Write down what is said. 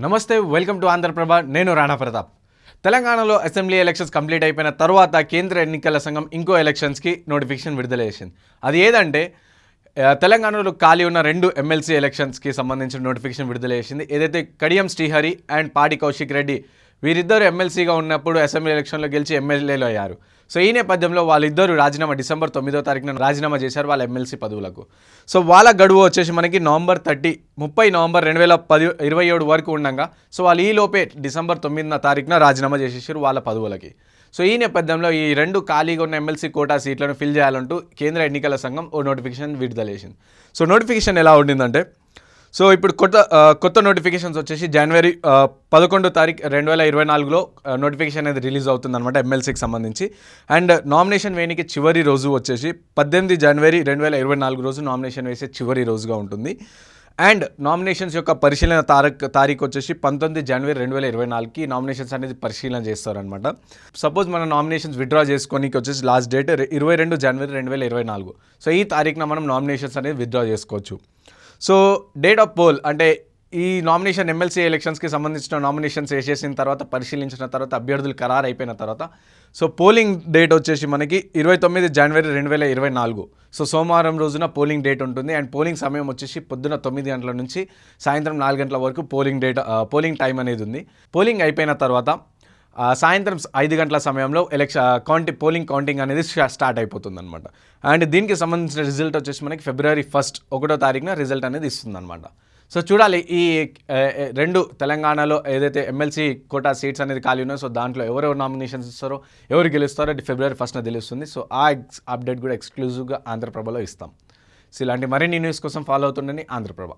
నమస్తే, welcome to Andhraprabha. నేను రాణా ప్రతాప్. తెలంగాణలో అసెంబ్లీ ఎలక్షన్స్ కంప్లీట్ అయిపోయిన తర్వాత కేంద్ర ఎన్నికల సంఘం ఇంకో ఎలక్షన్స్కి నోటిఫికేషన్ విడుదల చేసింది. అది ఏదంటే తెలంగాణలో ఖాళీ ఉన్న 2 ఎమ్మెల్సీ ఎలక్షన్స్కి సంబంధించిన నోటిఫికేషన్ విడుదల చేసింది. ఏదైతే కడియం శ్రీహరి అండ్ పాడి కౌశిక్ రెడ్డి వీరిద్దరు ఎమ్మెల్సీగా ఉన్నప్పుడు అసెంబ్లీ ఎలక్షన్లో గెలిచి ఎమ్మెల్యేలు అయ్యారు. సో ఈ నేపథ్యంలో వాళ్ళిద్దరూ రాజీనామా డిసెంబర్ 9వ తారీఖున రాజీనామా చేశారు వాళ్ళ ఎమ్మెల్సీ పదవులకు. సో వాళ్ళ గడువు వచ్చేసి మనకి నవంబర్ 30 నవంబర్ 2027 వరకు ఉండగా సో వాళ్ళు ఈ లోపే డిసెంబర్ 9వ తారీఖున రాజీనామా చేసేసారు వాళ్ళ పదవులకి. సో ఈ నేపథ్యంలో ఈ 2 ఖాళీగా ఉన్న ఎమ్మెల్సీ కోటా సీట్లను ఫిల్ చేయాలంటూ కేంద్ర ఎన్నికల సంఘం ఓ నోటిఫికేషన్ విడుదల చేసింది. సో నోటిఫికేషన్ ఎలా ఉండిందంటే, సో ఇప్పుడు కొత్త నోటిఫికేషన్స్ వచ్చేసి జనవరి 11 తారీఖు 2024లో నోటిఫికేషన్ అనేది రిలీజ్ అవుతుంది అనమాట ఎమ్మెల్సీకి సంబంధించి. అండ్ నామినేషన్ వేయడానికి చివరి రోజు వచ్చేసి 18 జనవరి 2024 రోజు నామినేషన్ వేసే చివరి రోజుగా ఉంటుంది. అండ్ నామినేషన్స్ యొక్క పరిశీలన తారీఖు వచ్చేసి 19 జనవరి 2024కి నామినేషన్స్ అనేది పరిశీలన చేస్తారనమాట. సపోజ్ మన నామినేషన్స్ విత్డ్రా చేసుకోనికి వచ్చేసి లాస్ట్ డేట్ 22 జనవరి 2024. సో ఈ తారీఖున మనం నామినేషన్స్ అనేది విత్డ్రా చేసుకోవచ్చు. సో డేట్ ఆఫ్ పోల్ అంటే ఈ నామినేషన్ ఎమ్మెల్సీ ఎలక్షన్స్కి సంబంధించిన నామినేషన్స్ వేసేసిన తర్వాత పరిశీలించిన తర్వాత అభ్యర్థులు ఖరారు అయిపోయిన తర్వాత సో పోలింగ్ డేట్ వచ్చేసి మనకి 29 జనవరి 2024. సో సోమవారం రోజున పోలింగ్ డేట్ ఉంటుంది. అండ్ పోలింగ్ సమయం వచ్చేసి పొద్దున 9 గంటల నుంచి సాయంత్రం 4 గంటల వరకు పోలింగ్ టైం అనేది ఉంది. పోలింగ్ అయిపోయిన తర్వాత సాయంత్రం 5 గంటల సమయంలో పోలింగ్ కౌంటింగ్ అనేది స్టార్ట్ అయిపోతుంది అనమాట. అండ్ దీనికి సంబంధించిన రిజల్ట్ వచ్చేసి మనకి ఫిబ్రవరి 1వ తారీఖున రిజల్ట్ అనేది ఇస్తుంది అనమాట. సో చూడాలి ఈ 2 తెలంగాణలో ఏదైతే ఎమ్మెల్సీ కోటా సీట్స్ అనేది ఖాళీ ఉన్నాయో సో దాంట్లో ఎవరెవరు నామినేషన్స్ ఇస్తారో ఎవరు గెలుస్తారో ఫిబ్రవరి 1న తెలుస్తుంది. సో ఆ అప్డేట్ కూడా ఎక్స్క్లూజివ్గా ఆంధ్రప్రభలో ఇస్తాం. సో ఇలాంటి మరిన్ని న్యూస్ కోసం ఫాలో అవుతుండని ఆంధ్రప్రభ.